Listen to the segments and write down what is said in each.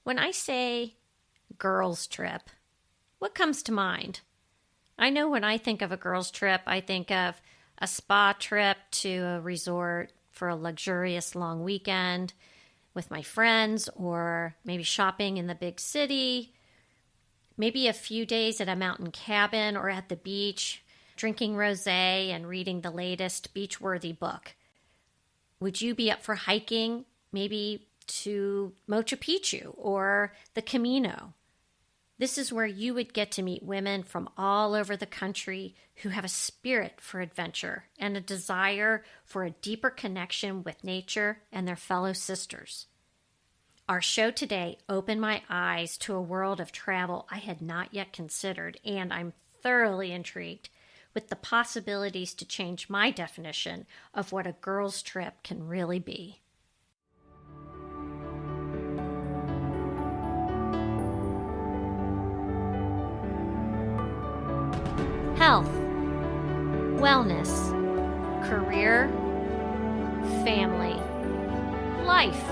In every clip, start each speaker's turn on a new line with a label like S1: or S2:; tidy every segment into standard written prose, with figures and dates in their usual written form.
S1: When I say girls' trip, what comes to mind? I know when I think of a girls' trip, I think of a spa trip to a resort for a luxurious long weekend with my friends, or maybe shopping in the big city, maybe a few days at a mountain cabin or at the beach, drinking rosé and reading the latest beach-worthy book. Would you be up for hiking, maybe to Machu Picchu or the Camino? This is where you would get to meet women from all over the country who have a spirit for adventure and a desire for a deeper connection with nature and their fellow sisters. Our show today opened my eyes to a world of travel I had not yet considered, and I'm thoroughly intrigued with the possibilities to change my definition of what a girl's trip can really be. Health, wellness, career, family, life,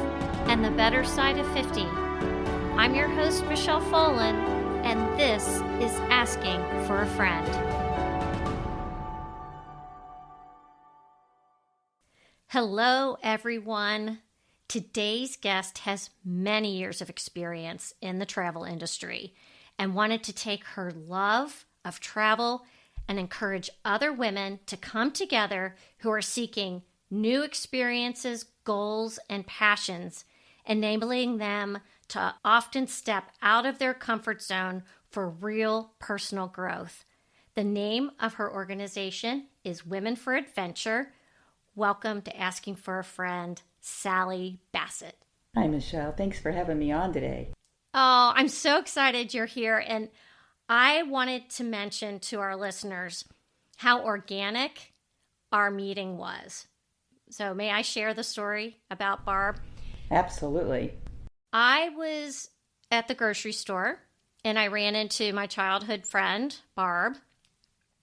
S1: and the better side of 50. I'm your host, Michelle Folan, and this is Asking for a Friend. Hello, everyone. Today's guest has many years of experience in the travel industry and wanted to take her love of travel and encourage other women to come together who are seeking new experiences, goals, and passions, enabling them to often step out of their comfort zone for real personal growth. The name of her organization is Women for Adventure. Welcome to Asking for a Friend, Sally Bassett.
S2: Hi, Michelle. Thanks for having me on today.
S1: Oh, I'm so excited you're here. And I wanted to mention to our listeners how organic our meeting was. So may I share the story about Barb?
S2: Absolutely.
S1: I was at the grocery store and I ran into my childhood friend, Barb.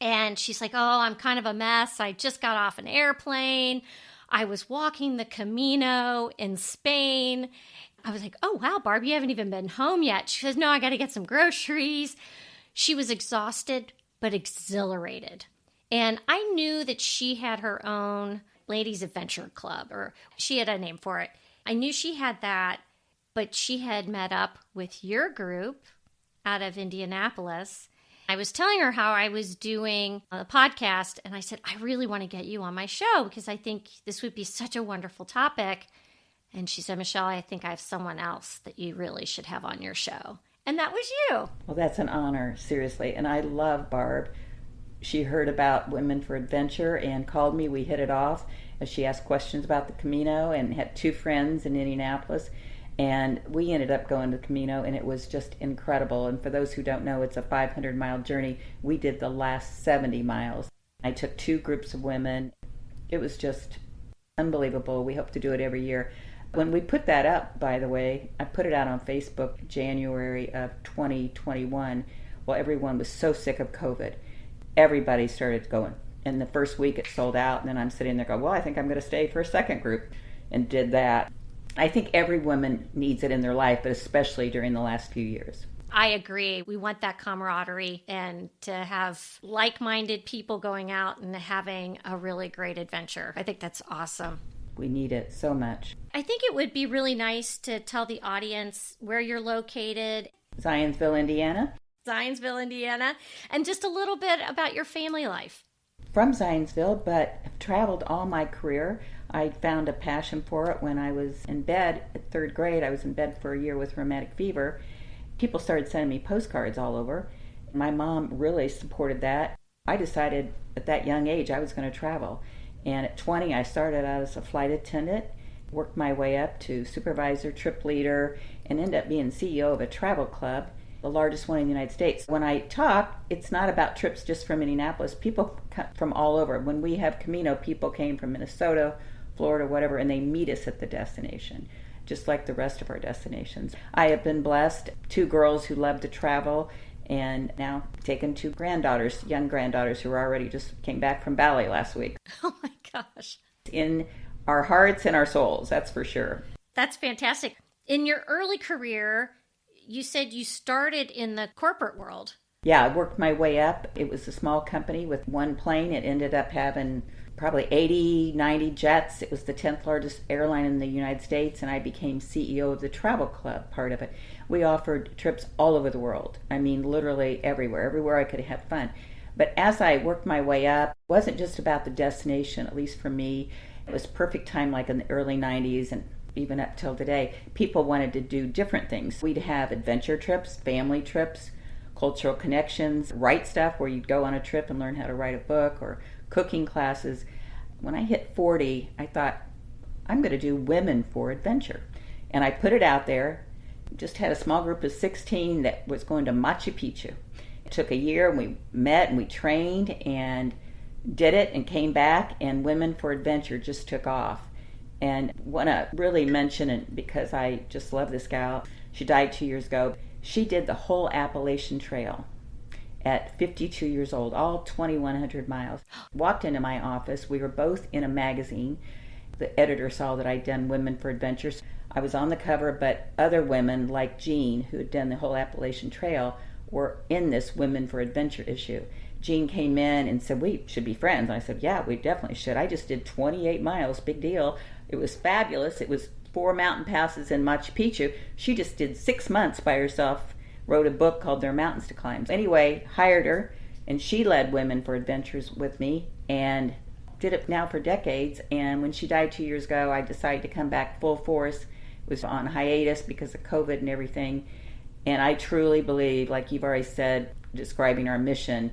S1: And she's like, oh, I'm kind of a mess. I just got off an airplane. I was walking the Camino in Spain. I was like, oh, wow, Barb, you haven't even been home yet. She says, no, I got to get some groceries. She was exhausted, but exhilarated. And I knew that she had her own ladies' adventure club, or she had a name for it. I knew she had that, but she had met up with your group out of Indianapolis. I was telling her how I was doing a podcast, and I said, I really want to get you on my show because I think this would be such a wonderful topic. And she said, Michelle, I think I have someone else that you really should have on your show. And that was you.
S2: Well, that's an honor, seriously. And I love Barb. She heard about Women for Adventure and called me. We hit it off as she asked questions about the Camino and had two friends in Indianapolis. And we ended up going to the Camino, and it was just incredible. And for those who don't know, it's a 500-mile journey. We did the last 70 miles. I took two groups of women. It was just unbelievable. We hope to do it every year. When we put that up, by the way, I put it out on Facebook January of 2021. Well, everyone was so sick of COVID. Everybody started going. And the first week it sold out, and then I'm sitting there going, well, I think I'm going to stay for a second group, and did that. I think every woman needs it in their life, but especially during the last few years.
S1: I agree. We want that camaraderie and to have like-minded people going out and having a really great adventure. I think that's awesome.
S2: We need it so much.
S1: I think it would be really nice to tell the audience where you're located.
S2: Zionsville, Indiana.
S1: Zionsville, Indiana. And just a little bit about your family life.
S2: From Zionsville, but have traveled all my career. I found a passion for it when I was in bed at third grade. I was in bed for a year with rheumatic fever. People started sending me postcards all over. My mom really supported that. I decided at that young age I was going to travel. And at 20, I started out as a flight attendant, worked my way up to supervisor, trip leader, and ended up being CEO of a travel club, the largest one in the United States. When I talk, it's not about trips just from Indianapolis. People come from all over. When we have Camino, people came from Minnesota, Florida, whatever, and they meet us at the destination, just like the rest of our destinations. I have been blessed. Two girls who love to travel, and now taken two granddaughters, young granddaughters who already just came back from ballet last week.
S1: Oh my gosh.
S2: In our hearts and our souls, that's for sure.
S1: That's fantastic. In your early career, you said you started in the corporate world.
S2: Yeah, I worked my way up. It was a small company with one plane. It ended up having probably 80, 90 jets. It was the 10th largest airline in the United States, and I became CEO of the travel club part of it. We offered trips all over the world. I mean, literally everywhere I could have fun. But as I worked my way up, it wasn't just about the destination, at least for me. It was perfect time, like in the early 90s and even up till today. People wanted to do different things. We'd have adventure trips, family trips, cultural connections, write stuff where you'd go on a trip and learn how to write a book, or cooking classes. When I hit 40, I thought, I'm going to do Women for Adventure. And I put it out there, just had a small group of 16 that was going to Machu Picchu. It took a year, and we met and we trained and did it and came back, and Women for Adventure just took off. And want to really mention it because I just love this gal. She died 2 years ago. She did the whole Appalachian Trail at 52 years old, all 2,100 miles. Walked into my office. We were both in a magazine. The editor saw that I'd done Women for Adventures. I was on the cover, but other women like Jean, who had done the whole Appalachian Trail, were in this Women for Adventure issue. Jean came in and said, we should be friends. And I said, yeah, we definitely should. I just did 28 miles, big deal. It was fabulous. It was 4 mountain passes in Machu Picchu. She just did 6 months by herself, wrote a book called There Are Mountains to Climb. Anyway, hired her, and she led Women for Adventures with me and did it now for decades. And when she died 2 years ago, I decided to come back full force. It was on hiatus because of COVID and everything. And I truly believe, like you've already said, describing our mission,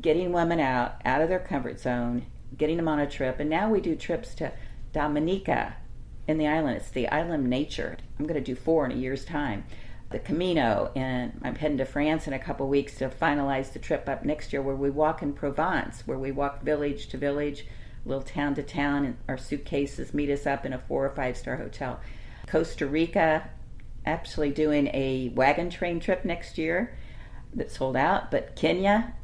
S2: getting women out of their comfort zone, getting them on a trip. And now we do trips to Dominica in the island. It's the island nature. I'm going to do 4 in a year's time. The Camino, and I'm heading to France in a couple weeks to finalize the trip up next year, where we walk in Provence, where we walk village to village, little town to town, and our suitcases meet us up in a 4 or 5 star hotel. Costa Rica, actually doing a wagon train trip next year that sold out. But Kenya,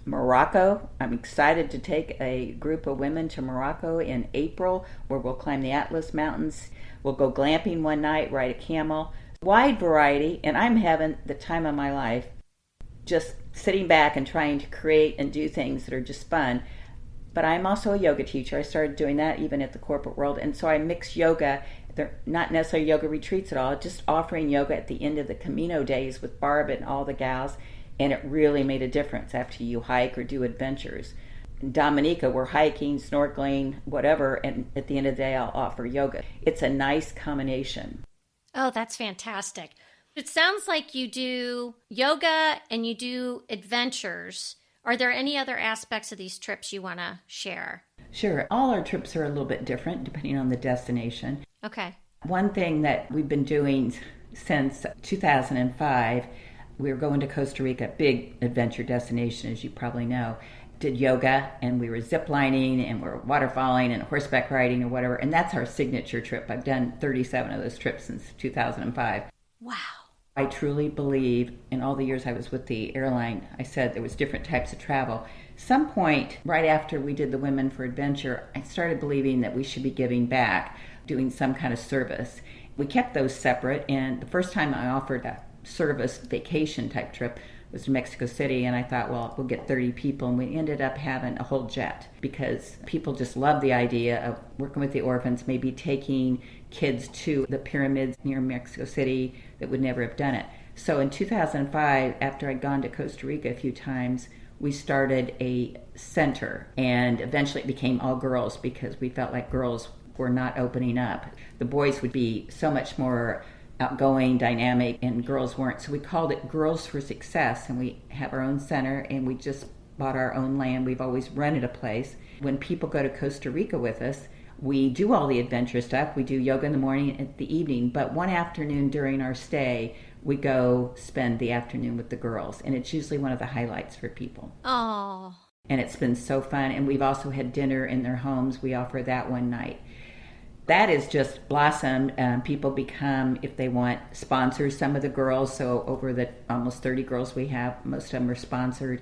S2: Morocco, I'm excited to take a group of women to Morocco in April, where we'll climb the Atlas Mountains. We'll go glamping one night, ride a camel. Wide variety, and I'm having the time of my life, just sitting back and trying to create and do things that are just fun. But I'm also a yoga teacher. I started doing that even at the corporate world, and so I mix yoga. They're not necessarily yoga retreats at all, just offering yoga at the end of the Camino days with Barb and all the gals, and it really made a difference after you hike or do adventures. In Dominica, we're hiking, snorkeling, whatever, and at the end of the day, I'll offer yoga. It's a nice combination.
S1: Oh, that's fantastic. It sounds like you do yoga and you do adventures. Are there any other aspects of these trips you want to share?
S2: Sure. All our trips are a little bit different depending on the destination.
S1: Okay.
S2: One thing that we've been doing since 2005, we were going to Costa Rica, big adventure destination, as you probably know. Did yoga, and we were ziplining, and we were waterfalling and horseback riding or whatever, and that's our signature trip. I've done 37 of those trips since 2005.
S1: Wow.
S2: I truly believe, in all the years I was with the airline, I said there was different types of travel. Some point, right after we did the Women for Adventure, I started believing that we should be giving back, doing some kind of service. We kept those separate, and the first time I offered a service vacation type trip was to Mexico City, and I thought, well, we'll get 30 people, and we ended up having a whole jet because people just love the idea of working with the orphans, maybe taking kids to the pyramids near Mexico City that would never have done it. So in 2005, after I'd gone to Costa Rica a few times, we started a center, and eventually it became all girls because we felt like girls were not opening up. The boys would be so much more outgoing, dynamic, and girls weren't. So we called it Girls for Success, and we have our own center, and we just bought our own land. We've always rented a place. When people go to Costa Rica with us, we do all the adventure stuff. We do yoga in the morning and the evening, but one afternoon during our stay, we go spend the afternoon with the girls, and it's usually one of the highlights for people.
S1: Oh.
S2: And it's been so fun, and we've also had dinner in their homes. We offer that one night. That is just blossomed. People become, if they want, sponsors. Some of the girls, so over the almost 30 girls we have, most of them are sponsored.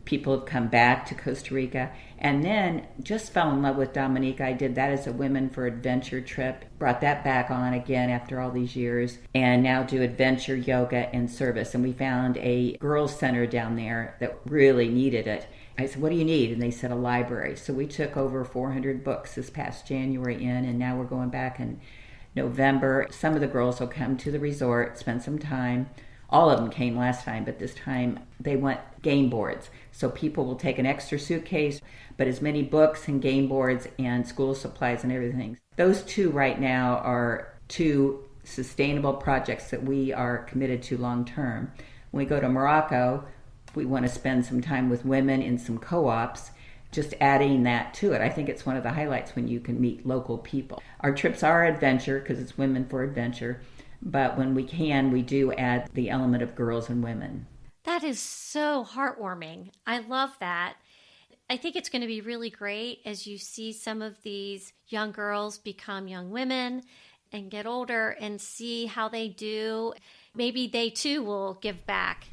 S2: People have come back to Costa Rica, and then just fell in love with Dominica. I did that as a Women for Adventure trip, brought that back on again after all these years, and now do adventure, yoga, and service. And we found a girls' center down there that really needed it. I said, what do you need? And they said, a library. So we took over 400 books this past January in, and now we're going back in November. Some of the girls will come to the resort, spend some time. All of them came last time, but this time they want game boards. So people will take an extra suitcase, but as many books and game boards and school supplies and everything. Those two right now are two sustainable projects that we are committed to long term. When we go to Morocco, we want to spend some time with women in some co-ops, just adding that to it. I think it's one of the highlights when you can meet local people. Our trips are adventure because it's Women for Adventure. But when we can, we do add the element of girls and women.
S1: That is so heartwarming. I love that. I think it's going to be really great as you see some of these young girls become young women and get older and see how they do. Maybe they too will give back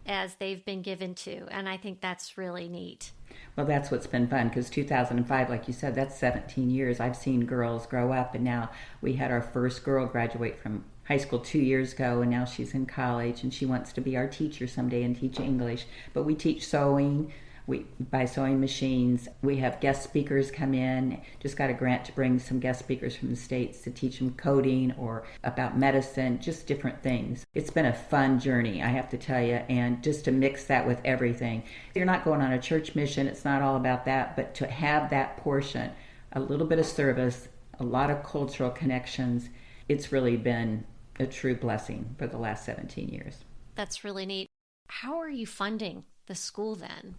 S1: as they've been given to. And I think that's really neat.
S2: Well, that's what's been fun because 2005, like you said, that's 17 years. I've seen girls grow up, and now we had our first girl graduate from high school 2 years ago, and now she's in college, and she wants to be our teacher someday and teach English. But we teach sewing. We buy sewing machines. We have guest speakers come in. Just got a grant to bring some guest speakers from the States to teach them coding or about medicine, just different things. It's been a fun journey, I have to tell you, and just to mix that with everything. You're not going on a church mission. It's not all about that, but to have that portion, a little bit of service, a lot of cultural connections, it's really been a true blessing for the last 17 years.
S1: That's really neat. How are you funding the school then?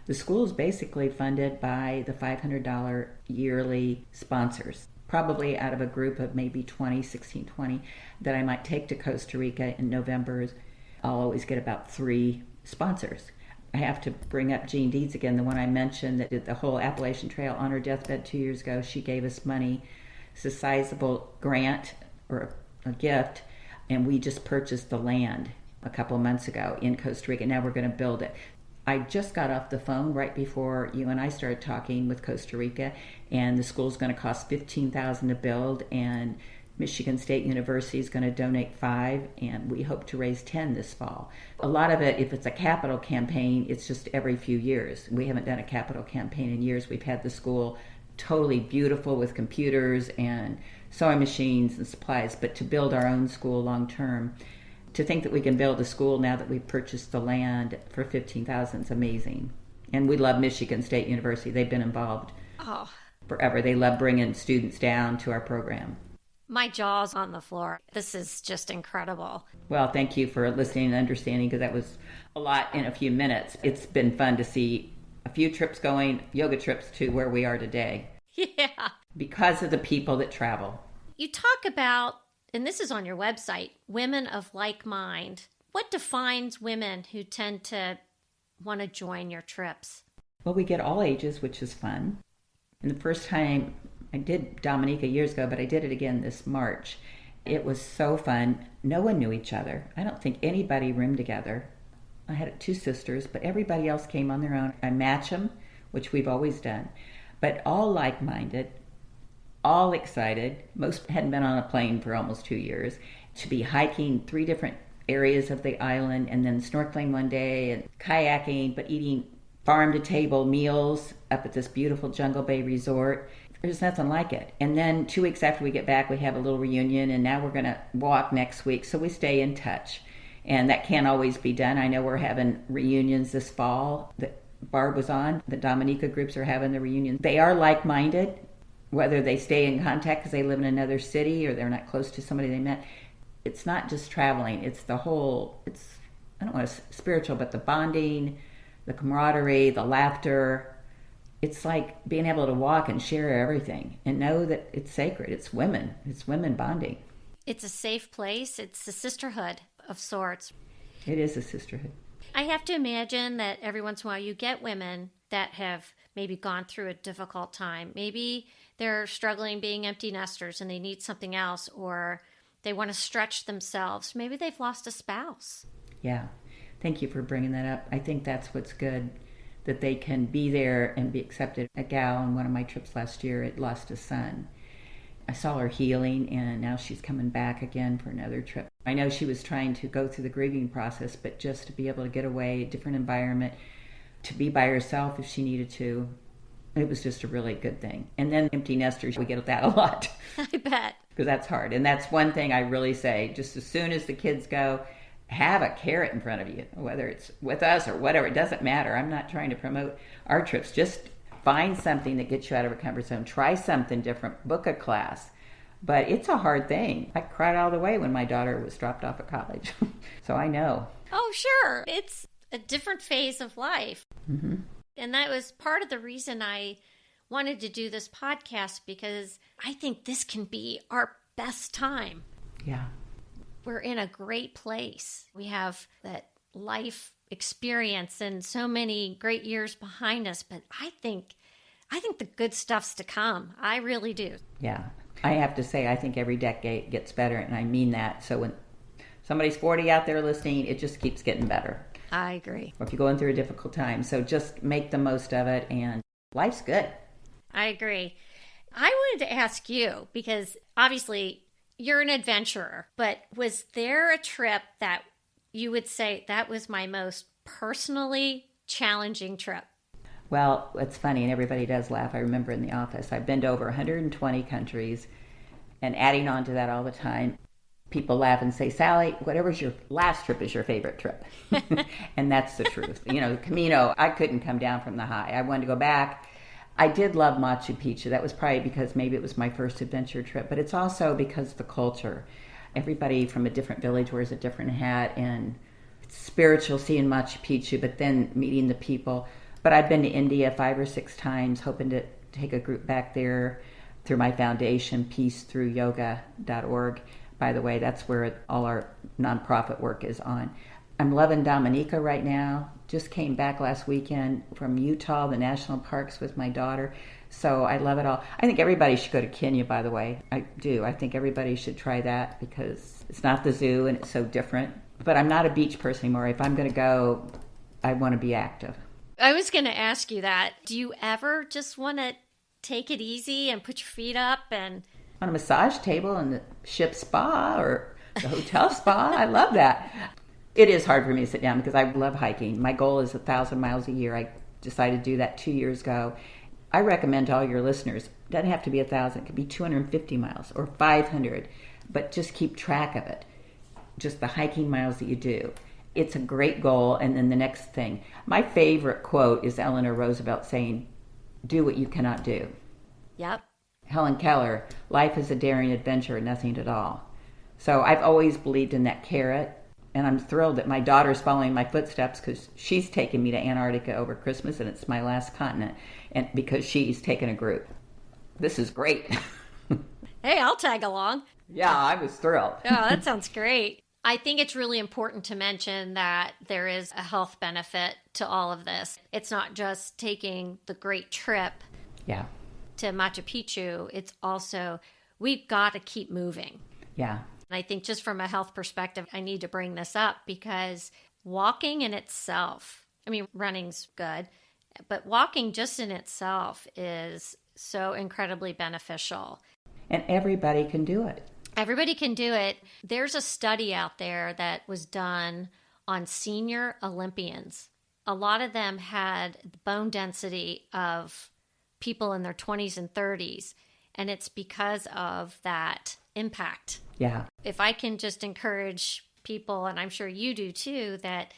S2: The school is basically funded by the $500 yearly sponsors, probably out of a group of maybe 20 that I might take to Costa Rica in November. I'll always get about 3 sponsors. I have to bring up Jean Deeds again, the one I mentioned that did the whole Appalachian Trail on her deathbed 2 years ago. She gave us money. It's a sizable grant or a gift, and we just purchased the land a couple of months ago in Costa Rica. Now we're going to build it. I just got off the phone right before you and I started talking with Costa Rica, and the school's going to cost $15,000 to build, and Michigan State University is going to donate 5, and we hope to raise 10 this fall. A lot of it, if it's a capital campaign, it's just every few years. We haven't done a capital campaign in years. We've had the school totally beautiful with computers and sewing machines and supplies, but to build our own school long term, to think that we can build a school now that we've purchased the land for $15,000 is amazing. And we love Michigan State University. They've been involved forever. They love bringing students down to our program.
S1: My jaw's on the floor. This is just incredible.
S2: Well, thank you for listening and understanding, because that was a lot in a few minutes. It's been fun to see a few trips going, yoga trips, to where we are today.
S1: Yeah.
S2: Because of the people that travel.
S1: You talk about, and this is on your website, women of like mind. What defines women who tend to want to join your trips?
S2: Well, we get all ages, which is fun. And the first time I did Dominica years ago, but I did it again this March. It was so fun. No one knew each other. I don't think anybody roomed together. I had 2 sisters, but everybody else came on their own. I match them, which we've always done, but all like-minded, all excited. Most hadn't been on a plane for almost 2 years. To be hiking 3 different areas of the island, and then snorkeling one day and kayaking, but eating farm-to-table meals up at this beautiful Jungle Bay resort. There's nothing like it. And then 2 weeks after we get back, we have a little reunion, and now we're going to walk next week, so we stay in touch. And that can't always be done. I know we're having reunions this fall that Barb was on. The Dominica groups are having the reunion. They are like-minded, whether they stay in contact because they live in another city or they're not close to somebody they met. It's not just traveling. It's the whole, I don't want to say spiritual, but the bonding, the camaraderie, the laughter. It's like being able to walk and share everything and know that it's sacred. It's women. It's women bonding.
S1: It's a safe place. It's a sisterhood of sorts.
S2: It is a sisterhood.
S1: I have to imagine that every once in a while you get women that have maybe gone through a difficult time. Maybe they're struggling being empty nesters and they need something else, or they want to stretch themselves. Maybe they've lost a spouse.
S2: Yeah. Thank you for bringing that up. I think that's what's good, that they can be there and be accepted. A gal on one of my trips last year had lost a son. I saw her healing, and now she's coming back again for another trip. I know she was trying to go through the grieving process, but just to be able to get away, a different environment, to be by herself if she needed to, it was just a really good thing. And then empty nesters, we get that a lot.
S1: I bet.
S2: Because that's hard. And that's one thing I really say, just as soon as the kids go, have a carrot in front of you, whether it's with us or whatever. It doesn't matter. I'm not trying to promote our trips. Just find something that gets you out of a comfort zone. Try something different. Book a class. But it's a hard thing. I cried all the way when my daughter was dropped off at college. So I know.
S1: Oh, sure. It's a different phase of life.
S2: Mm-hmm.
S1: And that was part of the reason I wanted to do this podcast, because I think this can be our best time.
S2: Yeah.
S1: We're in a great place. We have that life experience and so many great years behind us, but I think the good stuff's to come. I really do.
S2: Yeah. I have to say, I think every decade gets better, and I mean that. So when somebody's 40 out there listening, it just keeps getting better.
S1: I agree.
S2: Or if you're going through a difficult time. So just make the most of it, and life's good.
S1: I agree. I wanted to ask you, because obviously you're an adventurer, but was there a trip that you would say that was my most personally challenging trip?
S2: Well, it's funny, and everybody does laugh. I remember in the office, I've been to over 120 countries, and adding on to that all the time, people laugh and say, Sally, whatever's your last trip is your favorite trip. And that's the truth. You know, Camino, I couldn't come down from the high. I wanted to go back. I did love Machu Picchu. That was probably because maybe it was my first adventure trip, but it's also because of the culture. Everybody from a different village wears a different hat, and it's spiritual seeing Machu Picchu, but then meeting the people. But I've been to India 5 or 6 times, hoping to take a group back there through my foundation, peacethroughyoga.org. By the way, that's where all our nonprofit work is on. I'm loving Dominica right now. Just came back last weekend from Utah, the national parks, with my daughter. So I love it all. I think everybody should go to Kenya, by the way. I do. I think everybody should try that, because it's not the zoo and it's so different. But I'm not a beach person anymore. If I'm going to go, I want to be active.
S1: I was going to ask you that. Do you ever just want to take it easy and put your feet up and...
S2: On a massage table in the ship spa or the hotel spa? I love that. It is hard for me to sit down because I love hiking. My goal is 1,000 miles a year. I decided to do that 2 years ago. I recommend to all your listeners, it doesn't have to be 1,000. It could be 250 miles or 500, but just keep track of it. Just the hiking miles that you do. It's a great goal. And then the next thing. My favorite quote is Eleanor Roosevelt saying, do what you cannot do.
S1: Yep.
S2: Helen Keller, life is a daring adventure, nothing at all. So I've always believed in that carrot. And I'm thrilled that my daughter's following my footsteps, because she's taken me to Antarctica over Christmas, and it's my last continent, and because she's taken a group. This is great.
S1: Hey, I'll tag along.
S2: Yeah, I was thrilled.
S1: Oh, that sounds great. I think it's really important to mention that there is a health benefit to all of this. It's not just taking the great trip
S2: Yeah.
S1: to Machu Picchu. It's also, we've got to keep moving.
S2: Yeah.
S1: And I think just from a health perspective, I need to bring this up, because walking in itself, I mean, running's good, but walking just in itself is so incredibly beneficial.
S2: And everybody can do it.
S1: Everybody can do it. There's a study out there that was done on senior Olympians. A lot of them had the bone density of people in their 20s and 30s, and it's because of that impact.
S2: Yeah.
S1: If I can just encourage people, and I'm sure you do too, that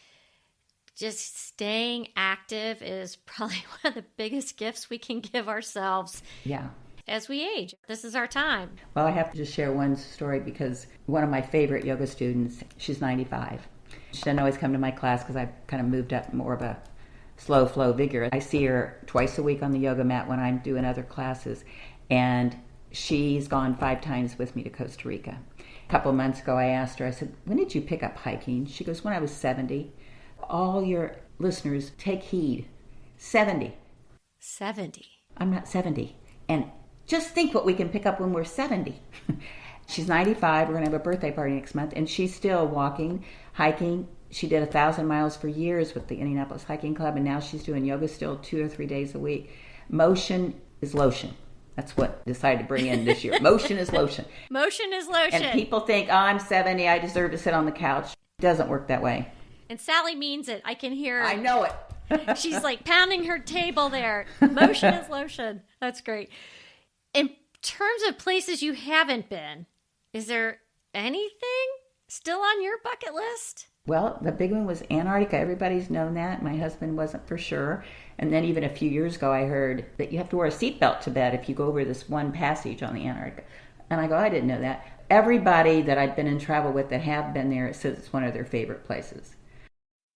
S1: just staying active is probably one of the biggest gifts we can give ourselves.
S2: Yeah.
S1: As we age. This is our time.
S2: Well, I have to just share one story, because one of my favorite yoga students, she's 95. She doesn't always come to my class because I've kind of moved up more of a slow flow vigor. I see her twice a week on the yoga mat when I'm doing other classes, and she's gone 5 times with me to Costa Rica. A couple of months ago, I asked her, I said, when did you pick up hiking? She goes, when I was 70. All your listeners, take heed. 70.
S1: 70.
S2: I'm not 70. And just think what we can pick up when we're 70. She's 95. We're going to have a birthday party next month, and she's still walking, hiking. She did 1,000 miles for years with the Indianapolis Hiking Club, and now she's doing yoga still 2 or 3 days a week. Motion is lotion. That's what I decided to bring in this year. Motion is lotion.
S1: Motion is lotion.
S2: And people think, oh, I'm 70, I deserve to sit on the couch. It doesn't work that way.
S1: And Sally means it. I can hear her.
S2: I know it.
S1: She's like pounding her table there. Motion is lotion. That's great. In terms of places you haven't been, is there anything still on your bucket list?
S2: Well, the big one was Antarctica. Everybody's known that. My husband wasn't for sure. And then even a few years ago, I heard that you have to wear a seatbelt to bed if you go over this one passage on the Antarctica. And I go, I didn't know that. Everybody that I've been in travel with that have been there says it's one of their favorite places.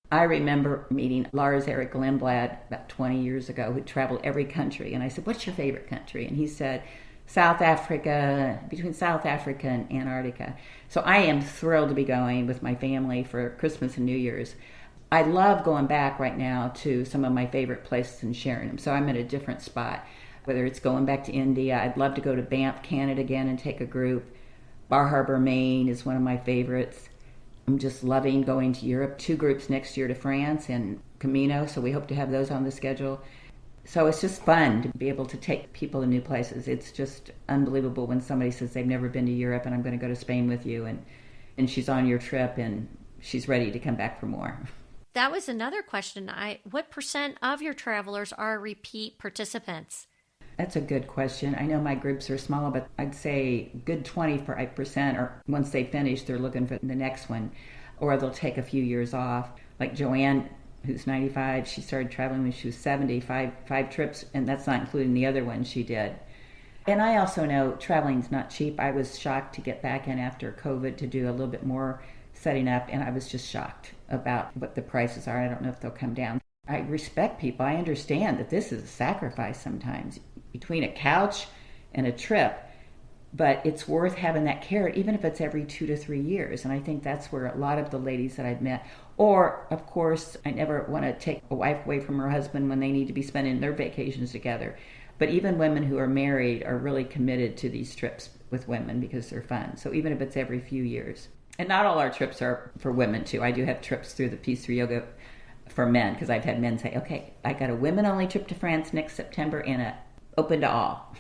S2: I remember meeting Lars Erik Lindblad about 20 years ago, who traveled every country. And I said, what's your favorite country? And he said, South Africa, between South Africa and Antarctica. So I am thrilled to be going with my family for Christmas and New Year's. I love going back right now to some of my favorite places and sharing them. So I'm at a different spot, whether it's going back to India. I'd love to go to Banff, Canada again and take a group. Bar Harbor, Maine is one of my favorites. I'm just loving going to Europe. 2 groups next year to France and Camino, so we hope to have those on the schedule. So it's just fun to be able to take people to new places. It's just unbelievable when somebody says they've never been to Europe and I'm going to go to Spain with you, and she's on your trip and she's ready to come back for more.
S1: That was another question. What % of your travelers are repeat participants?
S2: That's a good question. I know my groups are small, but I'd say good 25%, or once they finish, they're looking for the next one, or they'll take a few years off. Like Joanne, who's 95, she started traveling when she was 70, five trips, and that's not including the other one she did. And I also know traveling's not cheap. I was shocked to get back in after COVID to do a little bit more setting up, and I was just shocked about what the prices are. I don't know if they'll come down. I respect people. I understand that this is a sacrifice sometimes between a couch and a trip, but it's worth having that carrot, even if it's every 2 to 3 years. And I think that's where a lot of the ladies that I've met, or of course, I never want to take a wife away from her husband when they need to be spending their vacations together. But even women who are married are really committed to these trips with women because they're fun. So even if it's every few years. And not all our trips are for women too. I do have trips through the Peace Through Yoga for men, because I've had men say, okay, I got a women-only trip to France next September and a open to all.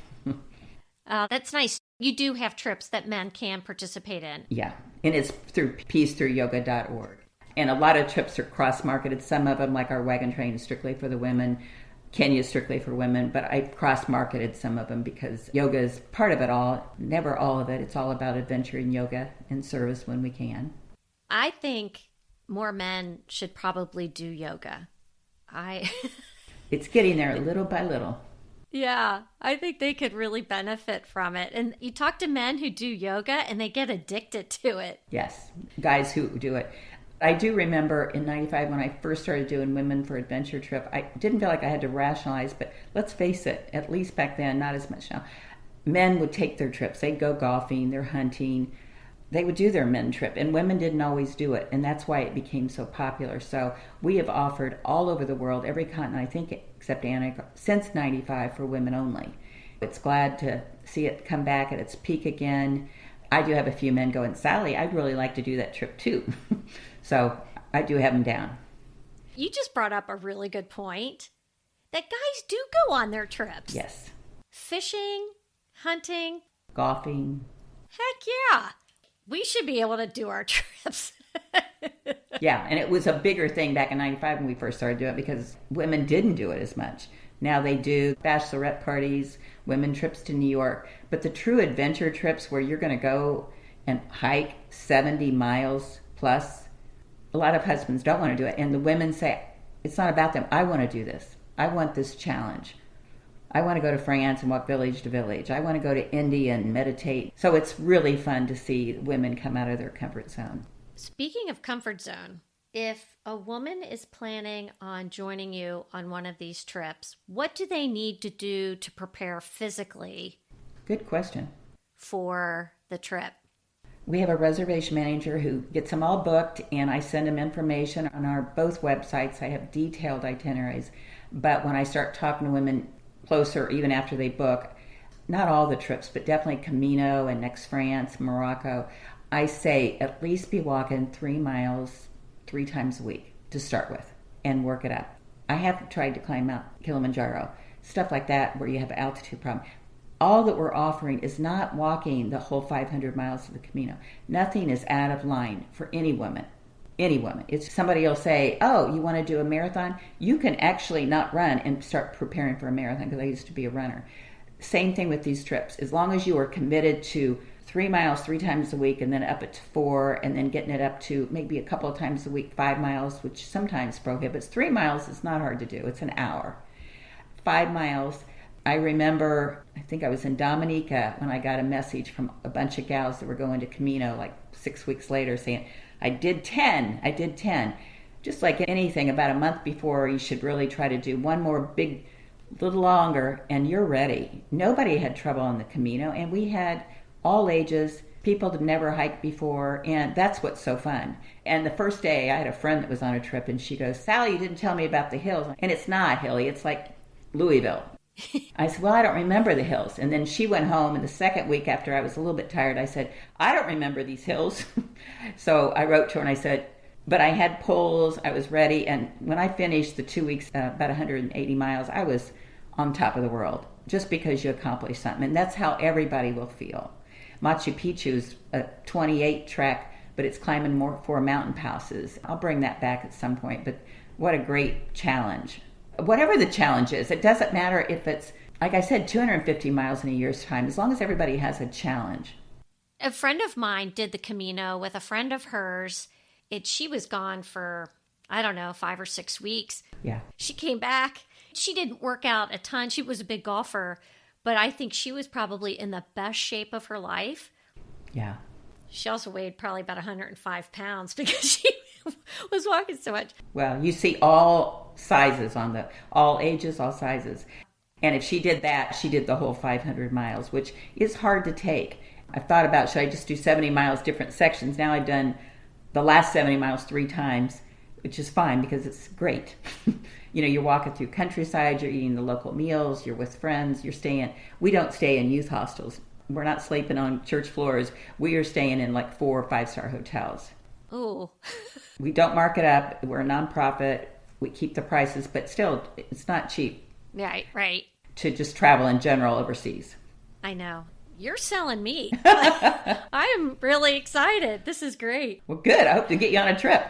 S1: That's nice. You do have trips that men can participate in.
S2: Yeah, and it's through peacethroughyoga.org. And a lot of trips are cross-marketed. Some of them, like our wagon train, is strictly for the women. Kenya is strictly for women, but I cross-marketed some of them because yoga is part of it all, never all of it. It's all about adventure in yoga and service when we can.
S1: I think more men should probably do yoga.
S2: It's getting there little by little.
S1: Yeah, I think they could really benefit from it. And you talk to men who do yoga and they get addicted to it.
S2: Yes, guys who do it. I do remember in 95 when I first started doing Women for Adventure trip, I didn't feel like I had to rationalize, but let's face it, at least back then, not as much now, men would take their trips. They'd go golfing, they're hunting. They would do their men trip, and women didn't always do it, and that's why it became so popular. So we have offered all over the world, every continent, I think, except Antarctica, since 95 for women only. It's glad to see it come back at its peak again. I do have a few men going, Sally, I'd really like to do that trip too. So I do have them down.
S1: You just brought up a really good point, that guys do go on their trips.
S2: Yes.
S1: Fishing, hunting.
S2: Golfing.
S1: Heck yeah. We should be able to do our trips.
S2: Yeah, and it was a bigger thing back in 95 when we first started doing it because women didn't do it as much. Now they do bachelorette parties, women trips to New York. But the true adventure trips where you're going to go and hike 70 miles plus, a lot of husbands don't want to do it. And the women say, it's not about them. I want to do this. I want this challenge. I want to go to France and walk village to village. I want to go to India and meditate. So it's really fun to see women come out of their comfort zone.
S1: Speaking of comfort zone, if a woman is planning on joining you on one of these trips, what do they need to do to prepare physically?
S2: Good question.
S1: For the trip?
S2: We have a reservation manager who gets them all booked, and I send them information on our both websites. I have detailed itineraries. But when I start talking to women closer, even after they book, not all the trips, but definitely Camino and next France, Morocco, I say at least be walking 3 miles 3 times a week to start with and work it up. I have tried to climb Mount Kilimanjaro, stuff like that where you have altitude problem. All that we're offering is not walking the whole 500 miles of the Camino. Nothing is out of line for any woman. Any woman. It's somebody will say, oh, you want to do a marathon? You can actually not run and start preparing for a marathon, because I used to be a runner. Same thing with these trips. As long as you are committed to 3 miles 3 times a week, and then up it to 4, and then getting it up to maybe a couple of times a week, 5 miles, which sometimes prohibits. 3 miles is not hard to do. It's an hour. 5 miles. I remember, I think I was in Dominica when I got a message from a bunch of gals that were going to Camino like 6 weeks later saying, I did 10. Just like anything, about a month before, you should really try to do one more big, little longer, and you're ready. Nobody had trouble on the Camino, and we had all ages, people that never hiked before, and that's what's so fun. And the first day, I had a friend that was on a trip, and she goes, Sally, you didn't tell me about the hills. And it's not hilly, it's like Louisville. I said, well, I don't remember the hills. And then she went home, and the second week after I was a little bit tired, I said, I don't remember these hills. So I wrote to her and I said, but I had poles, I was ready. And when I finished the 2 weeks, about 180 miles, I was on top of the world, just because you accomplished something. And that's how everybody will feel. Machu Picchu is a 28 trek, but it's climbing more 4 mountain passes. I'll bring that back at some point, but what a great challenge. Whatever the challenge is, it doesn't matter if it's, like I said, 250 miles in a year's time, as long as everybody has a challenge.
S1: A friend of mine did the Camino with a friend of hers. She was gone for, I don't know, 5 or 6 weeks.
S2: Yeah.
S1: She came back. She didn't work out a ton. She was a big golfer, but I think she was probably in the best shape of her life.
S2: Yeah.
S1: She also weighed probably about 105 pounds because she was walking so much.
S2: Well, you see all sizes all ages, all sizes. And if she did that, she did the whole 500 miles, which is hard to take. I've thought about, should I just do 70 miles, different sections? Now I've done the last 70 miles 3 times, which is fine because it's great. You're walking through countryside, you're eating the local meals, you're with friends, we don't stay in youth hostels. We're not sleeping on church floors. We are staying in like 4 or 5-star hotels.
S1: Oh.
S2: We don't mark it up. We're a nonprofit. We keep the prices, but still, it's not cheap.
S1: Right.
S2: To just travel in general overseas.
S1: I know. You're selling me. I am really excited. This is great.
S2: Well, good. I hope to get you on a trip.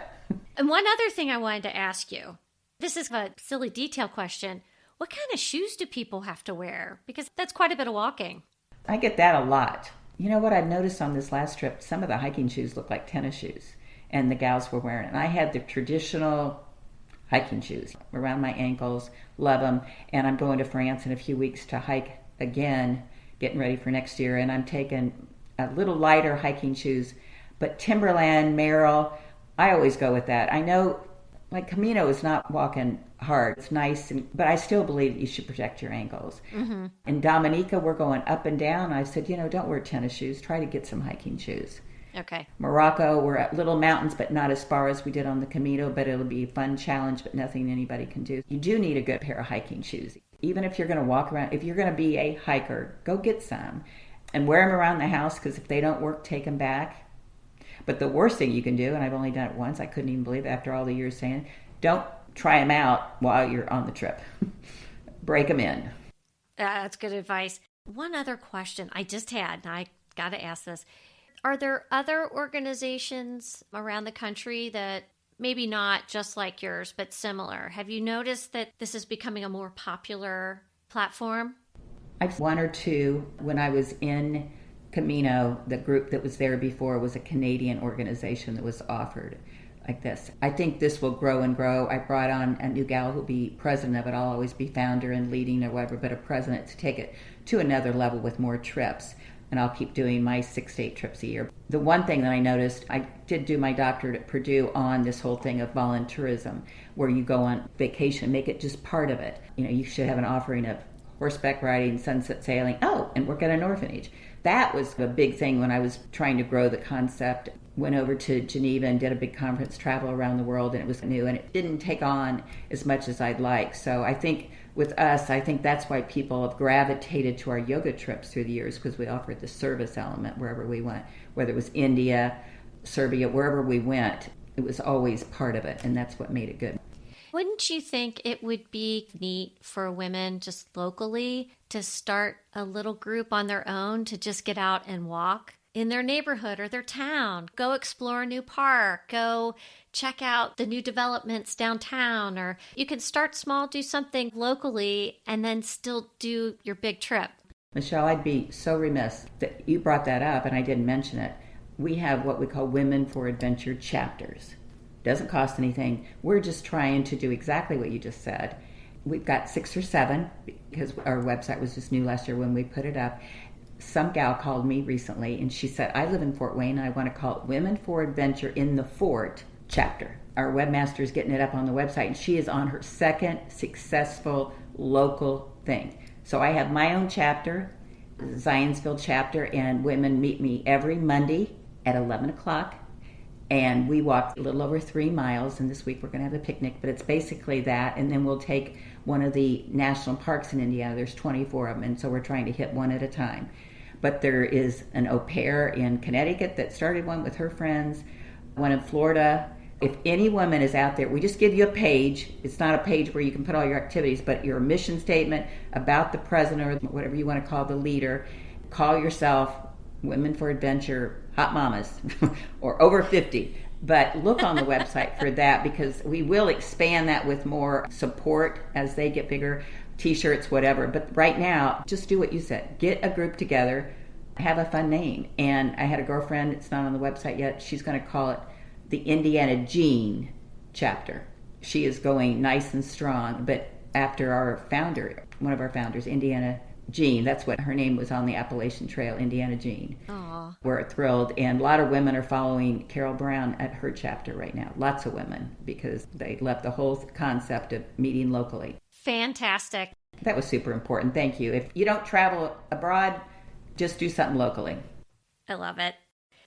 S1: And one other thing I wanted to ask you. This is a silly detail question. What kind of shoes do people have to wear? Because that's quite a bit of walking.
S2: I get that a lot. You know what I've noticed on this last trip? Some of the hiking shoes look like tennis shoes, and the gals were wearing it. And I had the traditional hiking shoes around my ankles, love them. And I'm going to France in a few weeks to hike again, getting ready for next year. And I'm taking a little lighter hiking shoes, but Timberland, Merrell, I always go with that. I know, like, Camino is not walking hard. It's nice, but I still believe that you should protect your ankles. Mm-hmm. In Dominica, we're going up and down. I said, don't wear tennis shoes. Try to get some hiking shoes.
S1: Okay.
S2: Morocco, we're at little mountains, but not as far as we did on the Camino, but it'll be a fun challenge, but nothing anybody can do. You do need a good pair of hiking shoes. Even if you're going to walk around, if you're going to be a hiker, go get some and wear them around the house, because if they don't work, take them back. But the worst thing you can do, and I've only done it once, I couldn't even believe it after all the years saying, don't try them out while you're on the trip. Break them in.
S1: That's good advice. One other question I just had, and I got to ask this. Are there other organizations around the country that maybe not just like yours, but similar? Have you noticed that this is becoming a more popular platform?
S2: I've 1 or 2. When I was in Camino, the group that was there before was a Canadian organization that was offered like this. I think this will grow and grow. I brought on a new gal who'll be president of it. I'll always be founder and leading or whatever, but a president to take it to another level with more trips. And I'll keep doing my 6 to 8 trips a year. The one thing that I noticed, I did do my doctorate at Purdue on this whole thing of volunteerism, where you go on vacation, make it just part of it. You should have an offering of horseback riding, sunset sailing, and work at an orphanage. That was a big thing when I was trying to grow the concept. Went over to Geneva and did a big conference, travel around the world, and it was new, and it didn't take on as much as I'd like. So I think with us, I think that's why people have gravitated to our yoga trips through the years, because we offered the service element wherever we went, whether it was India, Serbia, wherever we went. It was always part of it, and that's what made it good.
S1: Wouldn't you think it would be neat for women just locally to start a little group on their own to just get out and walk in their neighborhood or their town, go explore a new park, go check out the new developments downtown, or you can start small, do something locally, and then still do your big trip?
S2: Michelle, I'd be so remiss that you brought that up and I didn't mention it. We have what we call Women for Adventure chapters. Doesn't cost anything. We're just trying to do exactly what you just said. We've got 6 or 7 because our website was just new last year when we put it up. Some gal called me recently and she said, I live in Fort Wayne and I want to call it Women for Adventure in the Fort chapter. Our webmaster is getting it up on the website and she is on her 2nd successful local thing. So I have my own chapter, Zionsville chapter, and women meet me every Monday at 11 o'clock. And we walk a little over 3 miles, and this week we're going to have a picnic, but it's basically that. And then we'll take one of the national parks in Indiana. There's 24 of them, and so we're trying to hit one at a time. But there is an au pair in Connecticut that started one with her friends, one in Florida. If any woman is out there, we just give you a page. It's not a page where you can put all your activities, but your mission statement about the president or whatever you want to call the leader. Call yourself Women for Adventure Hot Mamas or over 50. But look on the website for that because we will expand that with more support as they get bigger, t-shirts, whatever. But right now, just do what you said. Get a group together, have a fun name. And I had a girlfriend, it's not on the website yet, she's going to call it the Indiana Jean chapter. She is going nice and strong, but after our founder, one of our founders, Indiana Jean, that's what her name was on the Appalachian Trail, Indiana Jean.
S1: Aww.
S2: We're thrilled, and a lot of women are following Carol Brown at her chapter right now. Lots of women, because they love the whole concept of meeting locally.
S1: Fantastic.
S2: That was super important. Thank you. If you don't travel abroad, just do something locally.
S1: I love it.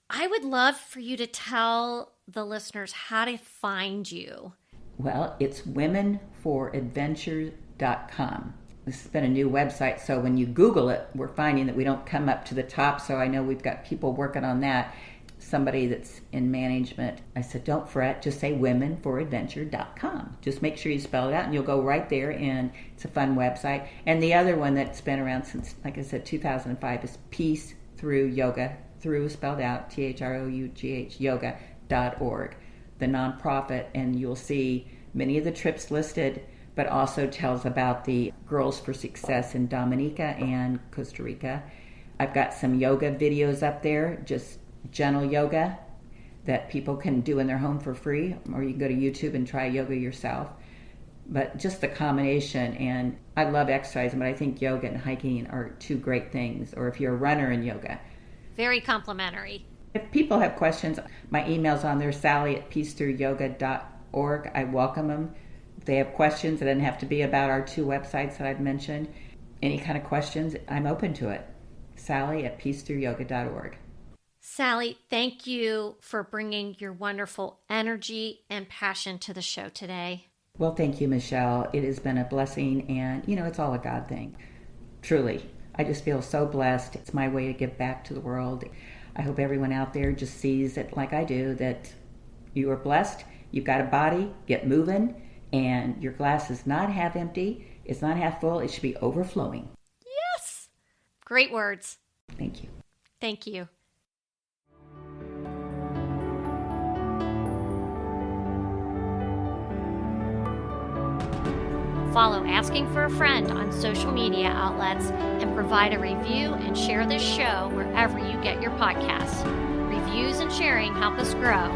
S1: I would love for you to tell the listeners how to find you.
S2: Well, it's womenforadventure.com. This has been a new website, so when you Google it, we're finding that we don't come up to the top, so I know we've got people working on that. Somebody that's in management, I said, don't fret, just say womenforadventure.com. Just make sure you spell it out, and you'll go right there, and it's a fun website. And the other one that's been around since, like I said, 2005 is Peace Through Yoga, through spelled out, THROUGH, yoga.org, the nonprofit, and you'll see many of the trips listed, but also tells about the Girls for Success in Dominica and Costa Rica. I've got some yoga videos up there, just gentle yoga that people can do in their home for free, or you can go to YouTube and try yoga yourself. But just the combination, and I love exercising, but I think yoga and hiking are 2 great things, or if you're a runner in yoga.
S1: Very complimentary.
S2: If people have questions, my email's on there, sally@peacethroughyoga.org. I welcome them. If they have questions, it doesn't have to be about our 2 websites that I've mentioned. Any kind of questions, I'm open to it. sally@peacethroughyoga.org.
S1: Sally, thank you for bringing your wonderful energy and passion to the show today.
S2: Well, thank you, Michelle. It has been a blessing, and, it's all a God thing. Truly. I just feel so blessed. It's my way to give back to the world. I hope everyone out there just sees it like I do, that you are blessed, you've got a body, get moving, and your glass is not half empty, it's not half full, it should be overflowing.
S1: Yes! Great words.
S2: Thank you.
S1: Thank you. Follow Asking for a Friend on social media outlets and provide a review and share this show wherever you get your podcasts. Reviews and sharing help us grow.